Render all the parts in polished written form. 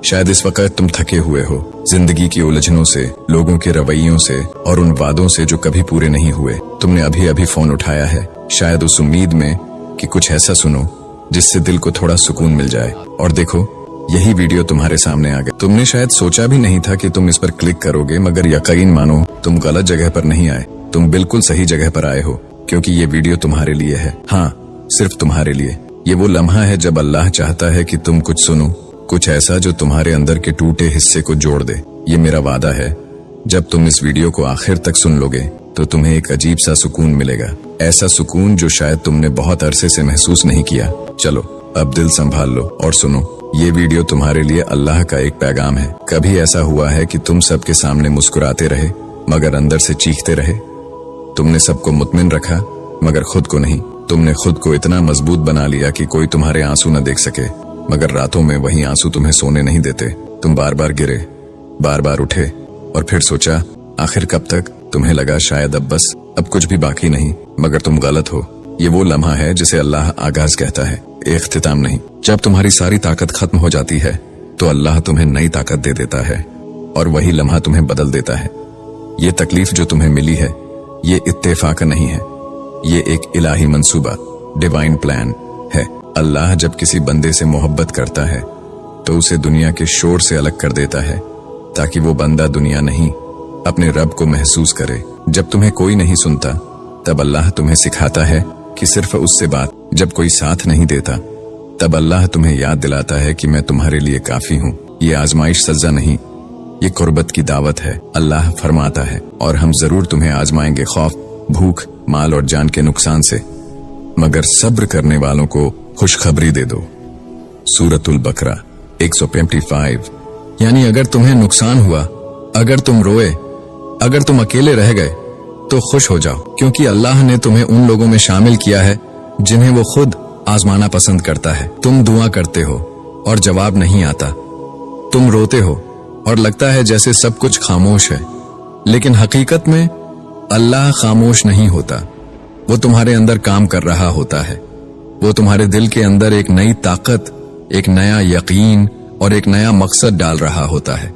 शायद इस वक्त तुम थके हुए हो, जिंदगी की उलझनों से, लोगों के रवैयों से और उन वादों से जो कभी पूरे नहीं हुए। तुमने अभी अभी फोन उठाया है, शायद उस उम्मीद में कि कुछ ऐसा सुनो जिससे दिल को थोड़ा सुकून मिल जाए। और देखो, यही वीडियो तुम्हारे सामने आ गया। तुमने शायद सोचा भी नहीं था कि तुम इस पर क्लिक करोगे, मगर यकीन मानो तुम गलत जगह पर नहीं आए, तुम बिल्कुल सही जगह पर आए हो, क्योंकि ये वीडियो तुम्हारे लिए है। हाँ, सिर्फ तुम्हारे लिए। ये वो लम्हा है जब अल्लाह चाहता है कि तुम कुछ सुनो, कुछ ऐसा जो तुम्हारे अंदर के टूटे हिस्से को जोड़ दे। ये मेरा वादा है, जब तुम इस वीडियो को आखिर तक सुन लोगे तो तुम्हें एक अजीब सा सुकून मिलेगा, ऐसा सुकून जो शायद तुमने बहुत अरसे से महसूस नहीं किया। चलो अब दिल संभाल लो और सुनो, ये वीडियो तुम्हारे लिए अल्लाह का एक पैगाम है। कभी ऐसा हुआ है कि तुम सबके सामने मुस्कुराते रहे मगर अंदर से चीखते रहे? तुमने सबको मुतमिन रखा मगर खुद को नहीं। तुमने खुद को इतना मजबूत बना लिया कि कोई तुम्हारे आंसू न देख सके, मगर रातों में वही आंसू तुम्हें सोने नहीं देते। तुम बार बार गिरे, बार बार उठे और फिर सोचा आखिर कब तक। तुम्हें लगा शायद अब बस, अब कुछ भी बाकी नहीं, मगर तुम गलत हो। ये वो लम्हा है जिसे अल्लाह आगाज कहता है, इख्तिताम नहीं। जब तुम्हारी सारी ताकत खत्म हो जाती है तो अल्लाह तुम्हें नई ताकत दे देता है और वही लम्हा तुम्हें बदल देता है। ये तकलीफ जो तुम्हें मिली है, ये इत्तेफाक नहीं है, ये एक इलाही मंसूबा, डिवाइन प्लान है। अल्लाह जब किसी बंदे से मोहब्बत करता है तो उसे दुनिया के शोर से अलग कर देता है, ताकि वो बंदा दुनिया नहीं, अपने रब को महसूस करे। जब तुम्हें कोई नहीं सुनता तब अल्लाह तुम्हें सिखाता है कि सिर्फ उससे बात। जब कोई साथ नहीं देता तब अल्लाह तुम्हें याद दिलाता है कि मैं तुम्हारे लिए काफी हूँ। ये आजमाइश सजा नहीं, ये कुर्बत की दावत है। अल्लाह फरमाता है, और हम जरूर तुम्हें आजमाएंगे खौफ, भूख, माल और जान के नुकसान से, मगर सब्र करने वालों को खुशखबरी दे दो। सूरतुल बकरा 155। यानी अगर तुम्हें नुकसान हुआ, अगर तुम रोए, अगर तुम अकेले रह गए तो खुश हो जाओ, क्योंकि अल्लाह ने तुम्हें उन लोगों में शामिल किया है जिन्हें वो खुद आजमाना पसंद करता है। तुम दुआ करते हो और जवाब नहीं आता, तुम रोते हो और लगता है जैसे सब कुछ खामोश है, लेकिन हकीकत में अल्लाह खामोश नहीं होता। वो तुम्हारे अंदर काम कर रहा होता है। वो तुम्हारे दिल के अंदर एक नई ताकत, एक नया यकीन और एक नया मकसद डाल रहा होता है।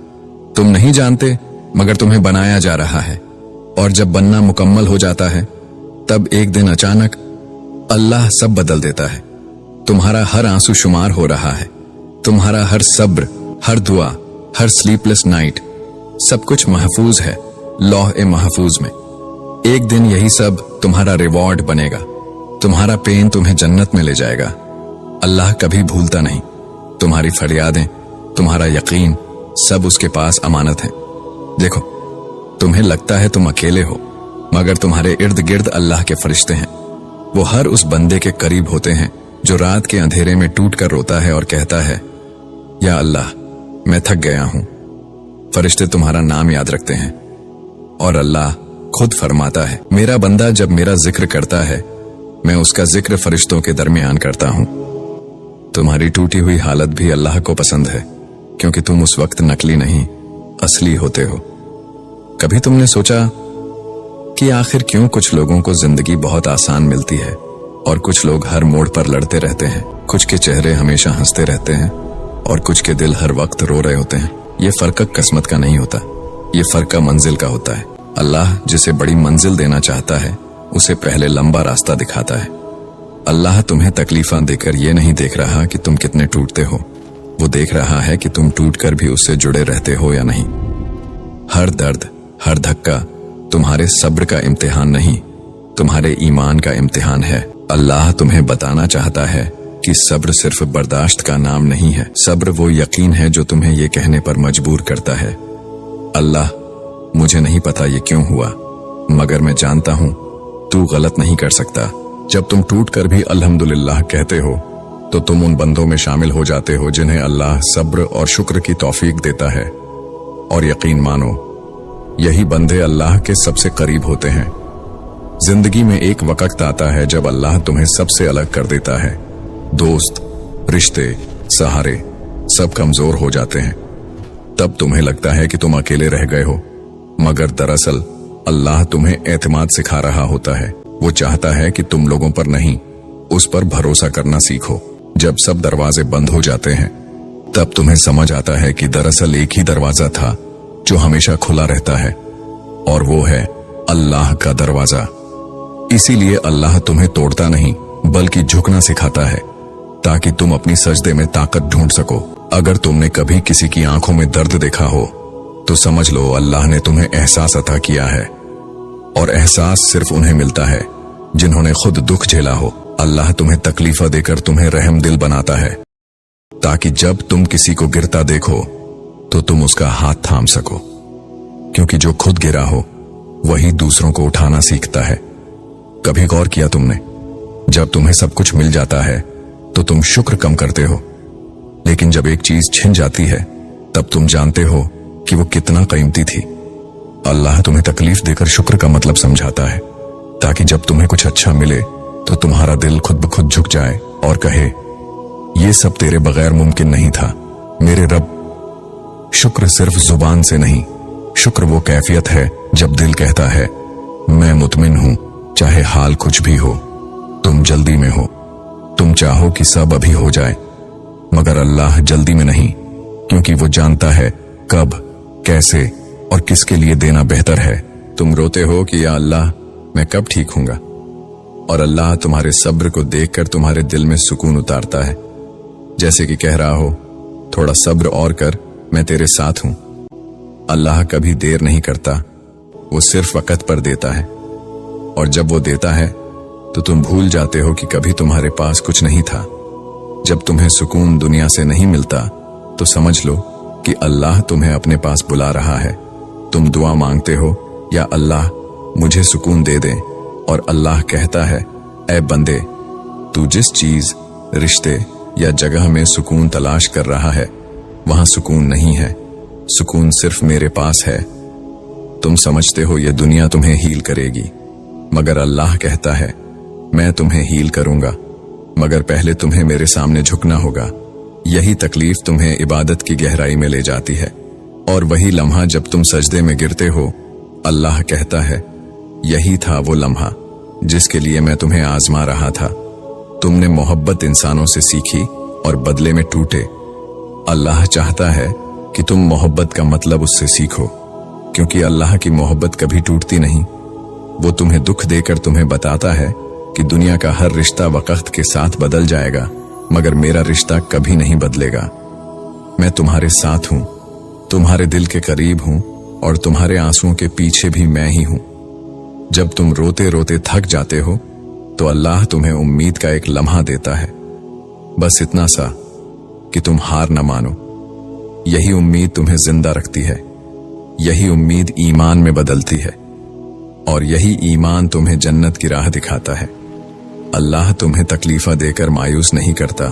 तुम नहीं जानते, मगर तुम्हें बनाया जा रहा है, और जब बनना मुकम्मल हो जाता है तब एक दिन अचानक अल्लाह सब बदल देता है। तुम्हारा हर आंसू शुमार हो रहा है, तुम्हारा हर सब्र, हर दुआ, हर स्लीपलेस नाइट, सब कुछ महफूज है लौह-ए महफूज में। एक दिन यही सब तुम्हारा रिवॉर्ड बनेगा। तुम्हारा पेन तुम्हें जन्नत में ले जाएगा। अल्लाह कभी भूलता नहीं। तुम्हारी फरियादें, तुम्हारा यकीन, सब उसके पास अमानत है। देखो, तुम्हें लगता है तुम अकेले हो, मगर तुम्हारे इर्द गिर्द अल्लाह के फरिश्ते हैं। वो हर उस बंदे के करीब होते हैं जो रात के अंधेरे में टूट कर रोता है और कहता है, या अल्लाह, मैं थक गया हूं। फरिश्ते तुम्हारा नाम याद रखते हैं और अल्लाह खुद फरमाता है, मेरा बंदा जब मेरा जिक्र करता है, मैं उसका जिक्र फरिश्तों के दरमियान करता हूं। तुम्हारी टूटी हुई हालत भी अल्लाह को पसंद है, क्योंकि तुम उस वक्त नकली नहीं, असली होते हो। कभी तुमने सोचा कि आखिर क्यों कुछ लोगों को जिंदगी बहुत आसान मिलती है और कुछ लोग हर मोड़ पर लड़ते रहते हैं? कुछ के चेहरे हमेशा हंसते रहते हैं और कुछ के दिल हर वक्त रो रहे होते हैं। ये फर्क किस्मत का नहीं होता, ये फर्क मंजिल का होता है। अल्लाह जिसे बड़ी मंजिल देना चाहता है, उसे पहले लंबा रास्ता दिखाता है। अल्लाह तुम्हें तकलीफां देकर ये नहीं देख रहा कि तुम कितने टूटते हो, वो देख रहा है कि तुम टूटकर भी उससे जुड़े रहते हो या नहीं। हर दर्द, हर धक्का तुम्हारे सब्र का इम्तिहान नहीं, तुम्हारे ईमान का इम्तिहान है। अल्लाह तुम्हें बताना चाहता है कि सब्र सिर्फ बर्दाश्त का नाम नहीं है, सब्र वो यकीन है जो तुम्हें ये कहने पर मजबूर करता है, अल्लाह, मुझे नहीं पता ये क्यों हुआ, मगर मैं जानता हूं तू गलत नहीं कर सकता। जब तुम टूट कर भी अल्हम्दुलिल्लाह कहते हो तो तुम उन बंदों में शामिल हो जाते हो जिन्हें अल्लाह सब्र और शुक्र की तौफीक देता है। और यकीन मानो, यही बंदे अल्लाह के सबसे करीब होते हैं। जिंदगी में एक वक्त आता है जब अल्लाह तुम्हें सबसे अलग कर देता है। दोस्त, रिश्ते, सहारे सब कमजोर हो जाते हैं। तब तुम्हें लगता है कि तुम अकेले रह गए हो, मगर दरअसल अल्लाह तुम्हें एतमाद सिखा रहा होता है। वो चाहता है कि तुम लोगों पर नहीं, उस पर भरोसा करना सीखो। जब सब दरवाजे बंद हो जाते हैं तब तुम्हें समझ आता है कि दरअसल एक ही दरवाजा था जो हमेशा खुला रहता है, और वो है अल्लाह का दरवाजा। इसीलिए अल्लाह तुम्हें तोड़ता नहीं बल्कि झुकना सिखाता है, ताकि तुम अपनी सजदे में ताकत ढूंढ सको। अगर तुमने कभी किसी की आंखों में दर्द देखा हो तो समझ लो अल्लाह ने तुम्हें एहसास अता किया है, और एहसास सिर्फ उन्हें मिलता है जिन्होंने खुद दुख झेला हो। अल्लाह तुम्हें तकलीफा देकर तुम्हें रहम दिल बनाता है, ताकि जब तुम किसी को गिरता देखो तो तुम उसका हाथ थाम सको, क्योंकि जो खुद गिरा हो वही दूसरों को उठाना सीखता है। कभी गौर किया तुमने, जब तुम्हें सब कुछ मिल जाता है तो तुम शुक्र कम करते हो, लेकिन जब एक चीज छिन जाती है तब तुम जानते हो कि वो कितना कीमती थी। अल्लाह तुम्हें तकलीफ देकर शुक्र का मतलब समझाता है, ताकि जब तुम्हें कुछ अच्छा मिले तो तुम्हारा दिल खुद ब खुद झुक जाए और कहे, ये सब तेरे बगैर मुमकिन नहीं था मेरे रब। शुक्र सिर्फ जुबान से नहीं, शुक्र वो कैफियत है जब दिल कहता है मैं मुतमिन हूं, चाहे हाल कुछ भी हो। तुम जल्दी में हो, तुम चाहो कि सब अभी हो जाए, मगर अल्लाह जल्दी में नहीं, क्योंकि वो जानता है कब, कैसे और किसके लिए देना बेहतर है। तुम रोते हो कि या अल्लाह मैं कब ठीक होऊंगा, और अल्लाह तुम्हारे सब्र को देखकर तुम्हारे दिल में सुकून उतारता है, जैसे कि कह रहा हो थोड़ा सब्र और कर, मैं तेरे साथ हूं। अल्लाह कभी देर नहीं करता, वो सिर्फ वक्त पर देता है, और जब वो देता है तो तुम भूल जाते हो कि कभी तुम्हारे पास कुछ नहीं था। जब तुम्हें सुकून दुनिया से नहीं मिलता तो समझ लो कि अल्लाह तुम्हें अपने पास बुला रहा है। तुम दुआ मांगते हो या अल्लाह मुझे सुकून दे दे, और अल्लाह कहता है ऐ बंदे, तू जिस चीज, रिश्ते या जगह में सुकून तलाश कर रहा है वहां सुकून नहीं है, सुकून सिर्फ मेरे पास है। तुम समझते हो ये दुनिया तुम्हें हील करेगी, मगर अल्लाह कहता है मैं तुम्हें हील करूंगा, मगर पहले तुम्हें मेरे सामने झुकना होगा। यही तकलीफ तुम्हें इबादत की गहराई में ले जाती है, और वही लम्हा जब तुम सजदे में गिरते हो, अल्लाह कहता है यही था वो लम्हा जिसके लिए मैं तुम्हें आजमा रहा था। तुमने मोहब्बत इंसानों से सीखी और बदले में टूटे। अल्लाह चाहता है कि तुम मोहब्बत का मतलब उससे सीखो, क्योंकि अल्लाह की मोहब्बत कभी टूटती नहीं। वो तुम्हें दुख देकर तुम्हें बताता है कि दुनिया का हर रिश्ता वक्त के साथ बदल जाएगा, मगर मेरा रिश्ता कभी नहीं बदलेगा। मैं तुम्हारे साथ हूं, तुम्हारे दिल के करीब हूं, और तुम्हारे आंसुओं के पीछे भी मैं ही हूं। जब तुम रोते रोते थक जाते हो तो अल्लाह तुम्हें उम्मीद का एक लम्हा देता है, बस इतना सा कि तुम हार न मानो। यही उम्मीद तुम्हें जिंदा रखती है, यही उम्मीद ईमान में बदलती है, और यही ईमान तुम्हें जन्नत की राह दिखाता है। अल्लाह तुम्हें तकलीफा देकर मायूस नहीं करता,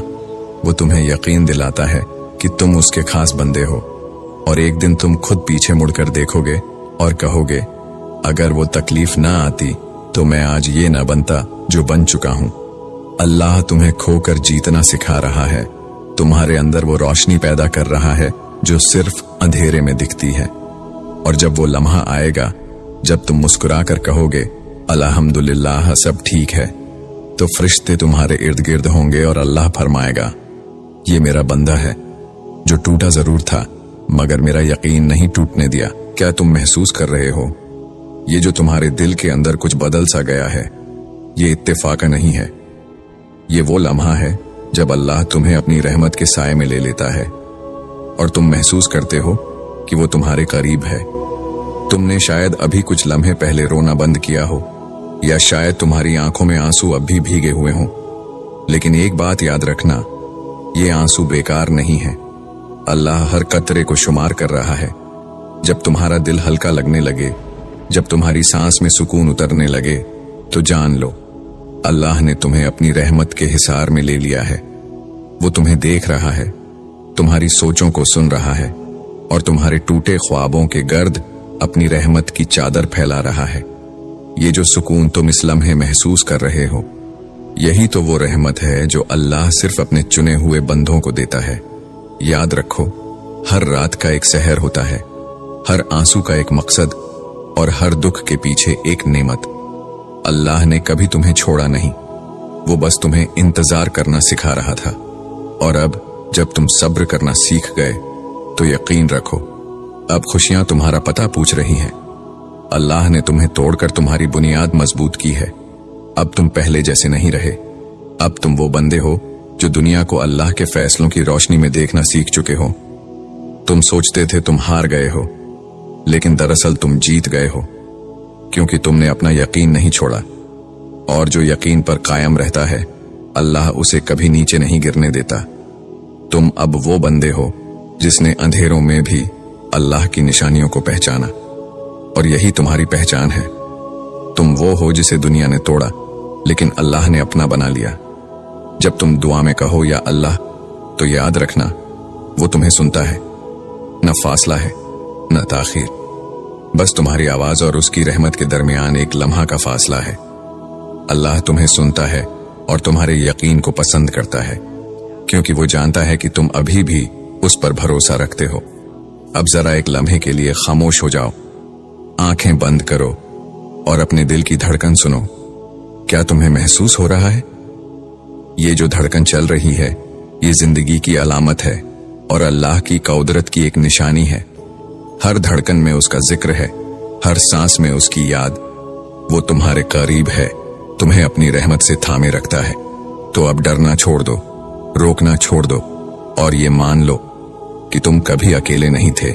वो तुम्हें यकीन दिलाता है कि तुम उसके खास बंदे हो, और एक दिन तुम खुद पीछे मुड़कर देखोगे और कहोगे अगर वो तकलीफ ना आती तो मैं आज ये ना बनता जो बन चुका हूं। अल्लाह तुम्हें खोकर जीतना सिखा रहा है, तुम्हारे अंदर वो रोशनी पैदा कर रहा है जो सिर्फ अंधेरे में दिखती है। और जब वो लम्हा आएगा जब तुम मुस्कुरा कर कहोगे अल्हम्दुलिल्लाह सब ठीक है, तो फरिश्ते तुम्हारे इर्द गिर्द होंगे और अल्लाह फरमाएगा ये मेरा बंदा है जो टूटा जरूर था मगर मेरा यकीन नहीं टूटने दिया। क्या तुम महसूस कर रहे हो ये जो तुम्हारे दिल के अंदर कुछ बदल सा गया है, ये इत्तेफाक नहीं है, ये वो लम्हा है जब अल्लाह तुम्हें अपनी रहमत के साए में ले लेता है और तुम महसूस करते हो कि वो तुम्हारे करीब है। तुमने शायद अभी कुछ लम्हे पहले रोना बंद किया हो, या शायद तुम्हारी आंखों में आंसू अब भी भीगे हुए हों, लेकिन एक बात याद रखना, ये आंसू बेकार नहीं है। अल्लाह हर कतरे को शुमार कर रहा है। जब तुम्हारा दिल हल्का लगने लगे, जब तुम्हारी सांस में सुकून उतरने लगे, तो जान लो अल्लाह ने तुम्हें अपनी रहमत के हिसार में ले लिया है। वो तुम्हें देख रहा है, तुम्हारी सोचों को सुन रहा है, और तुम्हारे टूटे ख्वाबों के गर्द अपनी रहमत की चादर फैला रहा है। ये जो सुकून तुम इस लम्हे महसूस कर रहे हो, यही तो वो रहमत है जो अल्लाह सिर्फ अपने चुने हुए बंदों को देता है। याद रखो, हर रात का एक सहर होता है, हर आंसू का एक मकसद, और हर दुख के पीछे एक नेमत। अल्लाह ने कभी तुम्हें छोड़ा नहीं, वो बस तुम्हें इंतजार करना सिखा रहा था। और अब जब तुम सब्र करना सीख गए तो यकीन रखो अब खुशियां तुम्हारा पता पूछ रही हैं। अल्लाह ने तुम्हें तोड़कर तुम्हारी बुनियाद मजबूत की है। अब तुम पहले जैसे नहीं रहे। अब तुम वो बंदे हो जो दुनिया को अल्लाह के फैसलों की रोशनी में देखना सीख चुके हो। तुम सोचते थे तुम हार गए हो, लेकिन दरअसल तुम जीत गए हो, क्योंकि तुमने अपना यकीन नहीं छोड़ा। और जो यकीन पर कायम रहता है अल्लाह उसे कभी नीचे नहीं गिरने देता। तुम अब वो बंदे हो जिसने अंधेरों में भी अल्लाह की निशानियों को पहचाना, और यही तुम्हारी पहचान है। तुम वो हो जिसे दुनिया ने तोड़ा लेकिन अल्लाह ने अपना बना लिया। जब तुम दुआ में कहो या अल्लाह, तो याद रखना वो तुम्हें सुनता है। न फासला है न ताखीर, बस तुम्हारी आवाज और उसकी रहमत के दरमियान एक लम्हा का फासला है। अल्लाह तुम्हें सुनता है और तुम्हारे यकीन को पसंद करता है, क्योंकि वो जानता है कि तुम अभी भी उस पर भरोसा रखते हो। अब जरा एक लम्हे के लिए खामोश हो जाओ, आंखें बंद करो और अपने दिल की धड़कन सुनो। क्या तुम्हें महसूस हो रहा है? ये जो धड़कन चल रही है ये जिंदगी की अलामत है और अल्लाह की कुदरत की एक निशानी है। हर धड़कन में उसका जिक्र है, हर सांस में उसकी याद। वो तुम्हारे करीब है, तुम्हें अपनी रहमत से थामे रखता है। तो अब डरना छोड़ दो, रोकना छोड़ दो और ये मान लो कि तुम कभी अकेले नहीं थे,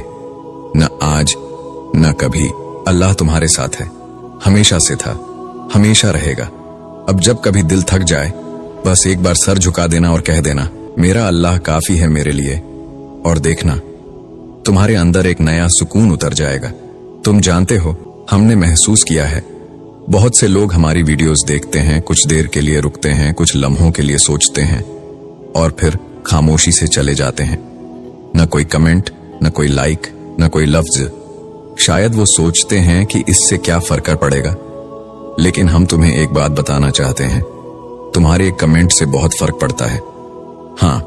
न आज न कभी। अल्लाह तुम्हारे साथ है, हमेशा से था, हमेशा रहेगा। अब जब कभी दिल थक जाए बस एक बार सर झुका देना और कह देना, मेरा अल्लाह काफी है मेरे लिए। और देखना तुम्हारे अंदर एक नया सुकून उतर जाएगा। तुम जानते हो, हमने महसूस किया है, बहुत से लोग हमारी वीडियोस देखते हैं, कुछ देर के लिए रुकते हैं, कुछ लम्हों के लिए सोचते हैं और फिर खामोशी से चले जाते हैं। न कोई कमेंट, न कोई लाइक, न कोई लफ्ज। शायद वो सोचते हैं कि इससे क्या फर्क पड़ेगा, लेकिन हम तुम्हें एक बात बताना चाहते हैं, तुम्हारे एक कमेंट से बहुत फर्क पड़ता है। हाँ,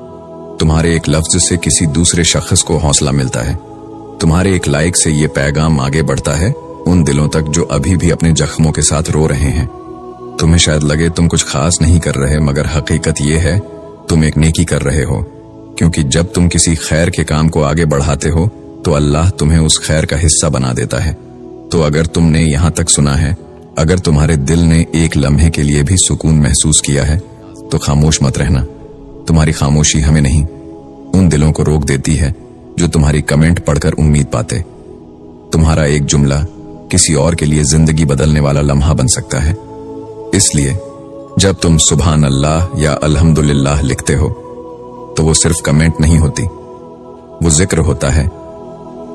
तुम्हारे एक लफ्ज से किसी दूसरे शख्स को हौसला मिलता है। तुम्हारे एक लाइक से ये पैगाम आगे बढ़ता है उन दिलों तक जो अभी भी अपने जख्मों के साथ रो रहे हैं। तुम्हें शायद लगे तुम कुछ खास नहीं कर रहे, मगर हकीकत ये है तुम एक नेकी कर रहे हो, क्योंकि जब तुम किसी खैर के काम को आगे बढ़ाते हो तो अल्लाह तुम्हें उस खैर का हिस्सा बना देता है। तो अगर तुमने यहां तक सुना है, अगर तुम्हारे दिल ने एक लम्हे के लिए भी सुकून महसूस किया है, तो खामोश मत रहना। तुम्हारी खामोशी हमें नहीं, उन दिलों को रोक देती है जो तुम्हारी कमेंट पढ़कर उम्मीद पाते। तुम्हारा एक जुमला किसी और के लिए जिंदगी बदलने वाला लम्हा बन सकता है। इसलिए जब तुम सुभान अल्लाह या अल्हम्दुलिल्लाह लिखते हो तो वो सिर्फ कमेंट नहीं होती, वो जिक्र होता है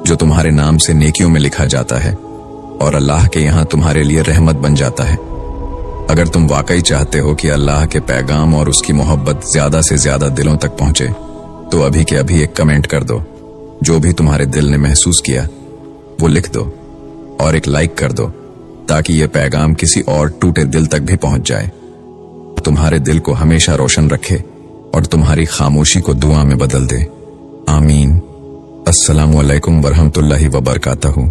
जो तुम्हारे नाम से नेकियों में लिखा जाता है और अल्लाह के यहाँ तुम्हारे लिए रहमत बन जाता है। अगर तुम वाकई चाहते हो कि अल्लाह के पैगाम और उसकी मोहब्बत ज्यादा से ज्यादा दिलों तक पहुंचे, तो अभी के अभी एक कमेंट कर दो। जो भी तुम्हारे दिल ने महसूस किया वो लिख दो और एक लाइक कर दो, ताकि ये पैगाम किसी और टूटे दिल तक भी पहुंच जाए। तुम्हारे दिल को हमेशा रोशन रखे और तुम्हारी खामोशी को दुआ में बदल दे। आमीन। अस्सलामु अलैकुम वरहमतुल्लाहि वबरकातहू।